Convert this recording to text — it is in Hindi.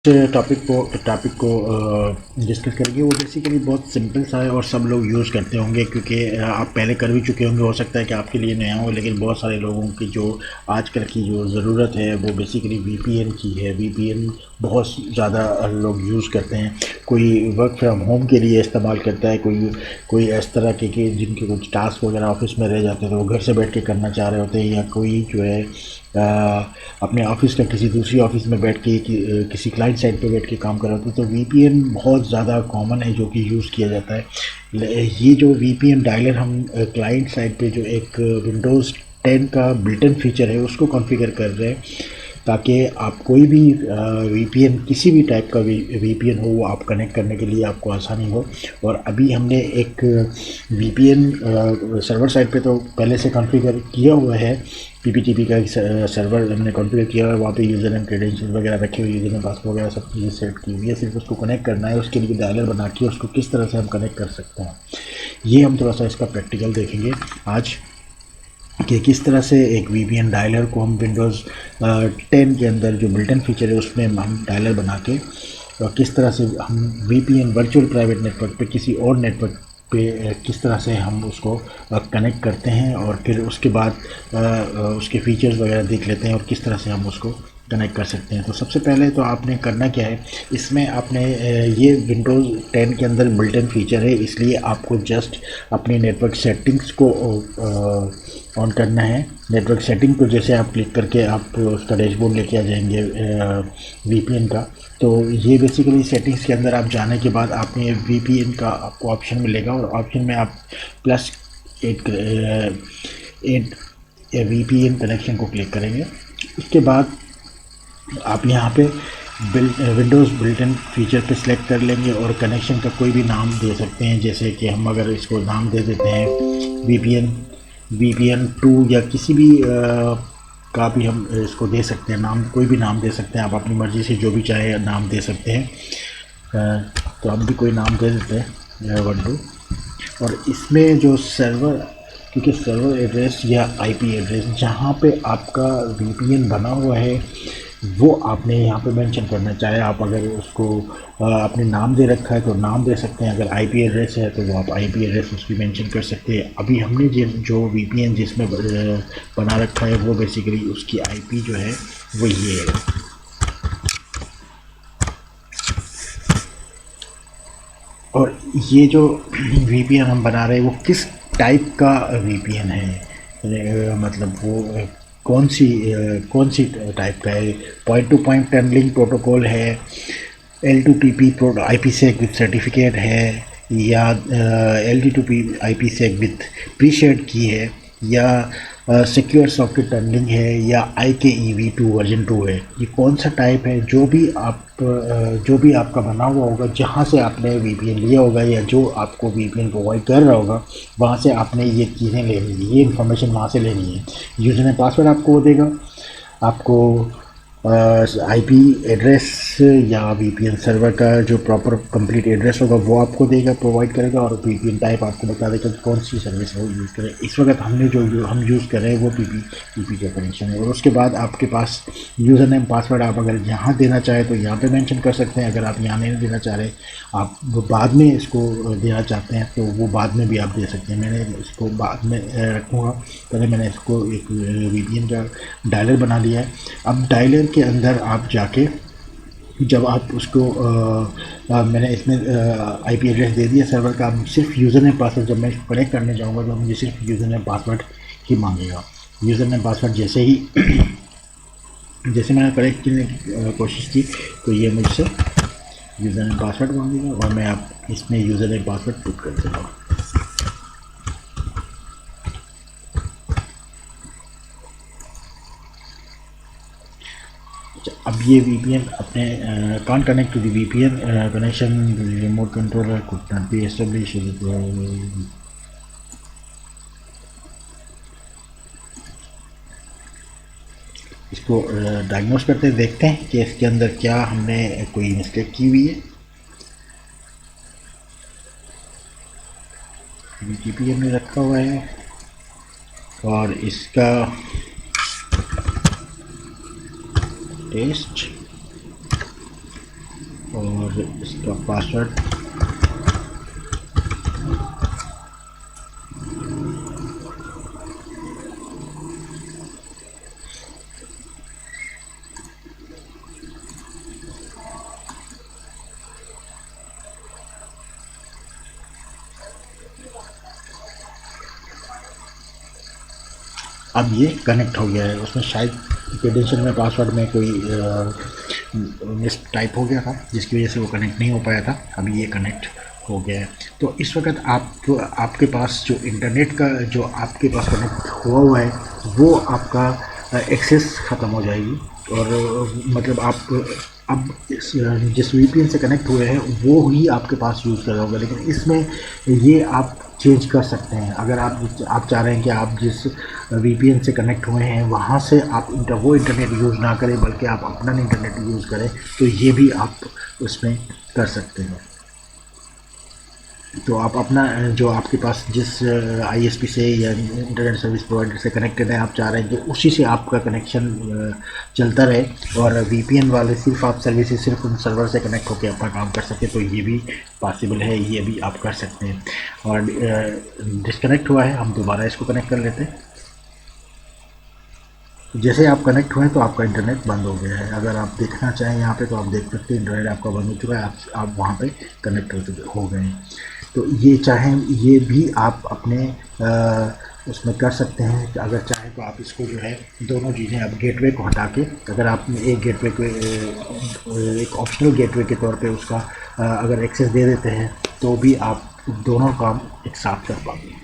टॉपिक को डिस्कस करेंगे। वो बेसिकली बहुत सिंपल सा है और सब लोग यूज़ करते होंगे, क्योंकि आप पहले कर भी चुके होंगे। हो सकता है कि आपके लिए नया हो, लेकिन बहुत सारे लोगों की जो आजकल की जो ज़रूरत है वो बेसिकली वीपीएन की है। वीपीएन बहुत ज़्यादा लोग यूज़ करते हैं। कोई वर्क फ्रॉम होम के लिए इस्तेमाल करता है, कोई इस तरह के जिनके कुछ टास्क वगैरह ऑफिस में रह जाते हैं तो वो घर से बैठ के करना चाह रहे होते हैं, या कोई जो है अपने ऑफिस का किसी दूसरी ऑफिस में बैठ के किसी क्लाइंट साइड पे बैठ के काम कर रहे होते हैं। तो वीपीएन बहुत ज़्यादा कॉमन है जो कि यूज़ किया जाता है। ये जो वीपीएन डायलर हम क्लाइंट साइड पे जो एक विंडोज़ 10 का बिल्ट इन फीचर है उसको कॉन्फ़िगर कर रहे हैं, ताकि आप कोई भी वीपीएन, किसी भी टाइप का वीपीएन हो, वो आप कनेक्ट करने के लिए आपको आसानी हो। और अभी हमने एक वीपीएन सर्वर साइड पे तो पहले से कॉन्फ़िगर किया हुआ है। पीपीटीपी का सर्वर हमने कॉन्फ़िगर किया हुआ है, वहाँ पे यूज़र नेम क्रेडेंशियल वगैरह रखे हुए, यूज़र नेम पासवर्ड वगैरह सब चीज़ें सेट की हुई है। सिर्फ उसको कनेक्ट करना है, उसके लिए डायलर बना के उसको किस तरह से हम कनेक्ट कर सकते हैं, ये हम थोड़ा सा इसका प्रैक्टिकल देखेंगे आज, कि किस तरह से एक वीपीएन डायलर को हम विंडोज़ 10 के अंदर जो बिल्ट-इन फीचर है उसमें हम डायलर बना के और किस तरह से हम वीपीएन वर्चुअल प्राइवेट नेटवर्क पे किसी और नेटवर्क पे किस तरह से हम उसको कनेक्ट करते हैं, और फिर उसके बाद उसके फीचर्स वगैरह देख लेते हैं और किस तरह से हम उसको कनेक्ट कर सकते हैं। तो सबसे पहले तो आपने करना क्या है, इसमें आपने ये विंडोज़ 10 के अंदर बिल्ट इन फीचर है, इसलिए आपको जस्ट अपने नेटवर्क सेटिंग्स को ऑन करना है। नेटवर्क सेटिंग को जैसे आप क्लिक करके आप उसका डैशबोर्ड लेके आ जाएंगे वीपीएन का। तो ये बेसिकली सेटिंग्स के अंदर आप जाने के बाद आपने वीपीएन का आपको ऑप्शन मिलेगा, और ऑप्शन में आप plus add add VPN connection को क्लिक करेंगे। उसके बाद आप यहाँ पे विंडोज़ बिल्ट इन फीचर पे सिलेक्ट कर लेंगे और कनेक्शन का कोई भी नाम दे सकते हैं। जैसे कि हम अगर इसको नाम दे देते हैं वीपीएन 2 या किसी भी का भी हम इसको दे सकते हैं नाम, कोई भी नाम दे सकते हैं आप अपनी मर्ज़ी से, जो भी चाहे नाम दे सकते हैं। तो हम भी कोई नाम दे देते हैं 1 2। और इसमें जो सर्वर, क्योंकि सर्वर एड्रेस या आईपी एड्रेस जहाँ पे आपका वीपीएन बना हुआ है वो आपने यहाँ पे मेंशन करना, चाहे आप अगर उसको आपने नाम दे रखा है तो नाम दे सकते हैं, अगर आईपी एड्रेस है तो वो आप आईपी एड्रेस उसकी मेंशन कर सकते हैं। अभी हमने जो वीपीएन जिसमें बना रखा है वो बेसिकली उसकी आईपी जो है वो ये है। और ये जो वीपीएन हम बना रहे हैं वो किस टाइप का वीपीएन है, मतलब वो कौन सी टाइप का है। Point to point tunneling protocol है, L2PP pro I P sec with certificate है, या L2PP I P sec with pre shared key है, या सिक्योर सॉकेट टनलिंग है, या IKEV2 वर्जन 2 है। ये कौन सा टाइप है, जो भी आपका बना हुआ होगा, जहाँ से आपने वीपीएन लिया होगा या जो आपको वीपीएन प्रोवाइड कर रहा होगा, वहाँ से आपने ये चीज़ें लेनी है, ये इन्फॉर्मेशन वहाँ से लेनी है। यूज़र नेम पासवर्ड आपको वो देगा, आपको आईपी एड्रेस या वीपीएन सर्वर का जो प्रॉपर कंप्लीट एड्रेस होगा वो आपको देगा, प्रोवाइड करेगा, और वीपीएन टाइप आपको बता देगा कि कौन सी सर्विस वो यूज़ करें। इस वक्त हमने हम यूज़ कर रहे हैं वो पीपी का कनेक्शन है। और उसके बाद आपके पास यूज़र नेम पासवर्ड आप अगर यहाँ देना चाहें तो यहाँ पे मेंशन कर सकते हैं, अगर आप यहाँ नहीं देना चाह रहे, आप बाद में इसको देना चाहते हैं तो वो बाद में भी आप दे सकते हैं। मैंने इसको बाद में रखूँगा, पहले मैंने इसको एक वीपीएन का डायलर बना लिया है। अब डायलर के अंदर आप जाके जब आप उसको मैंने इसमें आईपी एड्रेस दे दिया सर्वर का, अब सिर्फ यूज़र नेम पासवर्ड जब मैं कनेक्ट करने जाऊँगा तो मुझे सिर्फ यूज़र नेम पासवर्ड ही मांगेगा। यूज़र नेम पासवर्ड जैसे मैंने कनेक्ट करने की कोशिश की तो ये मुझसे यूज़र नेम पासवर्ड मांगेगा, और मैं आप इसमें यूज़र नेम पासवर्ड पुट कर देता हूँ। अब ये वीपीएन अपने can't connect to the VPN connection remote controller could not be establish. इसको डायग्नोस करते हैं, देखते हैं कि इसके अंदर क्या हमने कोई मिस्टेक की हुई है। वीपीएन में रखा हुआ है और इसका टेस्ट और इसका पासवर्ड अब ये कनेक्ट हो गया है। उसमें शायद क्रेडेंशियल में पासवर्ड में कोई मिस टाइप हो गया था, जिसकी वजह से वो कनेक्ट नहीं हो पाया था। अभी ये कनेक्ट हो गया है। तो इस वक्त आपके पास जो इंटरनेट का जो आपके पास कनेक्ट हुआ है वो आपका एक्सेस ख़त्म हो जाएगी। और मतलब आप अब जिस वीपीएन से कनेक्ट हुए हैं वो ही आपके पास यूज़ कर रहे होगा। लेकिन इसमें ये आप चेंज कर सकते हैं। अगर आप चाह रहे हैं कि आप जिस वीपीएन से कनेक्ट हुए हैं वहाँ से आप वो इंटरनेट यूज़ ना करें, बल्कि आप अपना इंटरनेट यूज़ करें, तो ये भी आप उसमें कर सकते हैं। तो आप अपना जो आपके पास जिस आईएसपी से या इंटरनेट सर्विस प्रोवाइडर से कनेक्टेड है, आप चाह रहे हैं कि उसी से आपका कनेक्शन चलता रहे और वीपीएन वाले सिर्फ आप सर्विसेज सिर्फ उन सर्वर से कनेक्ट होकर अपना काम कर सके, तो ये भी पॉसिबल है, ये भी आप कर सकते हैं। और डिस्कनेक्ट हुआ है, हम दोबारा इसको कनेक्ट कर लेते हैं। जैसे आप कनेक्ट हुए तो आपका इंटरनेट बंद हो गया है। अगर आप देखना चाहें यहाँ पे तो आप देख सकते हैं इंटरनेट आपका बंद हो चुका है, आप वहाँ पे कनेक्ट हो गए हैं। तो ये चाहें ये भी आप अपने उसमें कर सकते हैं। अगर चाहें तो आप इसको जो है दोनों चीज़ें आप गेटवे को हटा के, अगर आप एक गेटवे को एक ऑप्शनल गेटवे के तौर पे उसका अगर एक्सेस दे देते हैं तो भी आप दोनों काम एक साथ कर पाएंगे।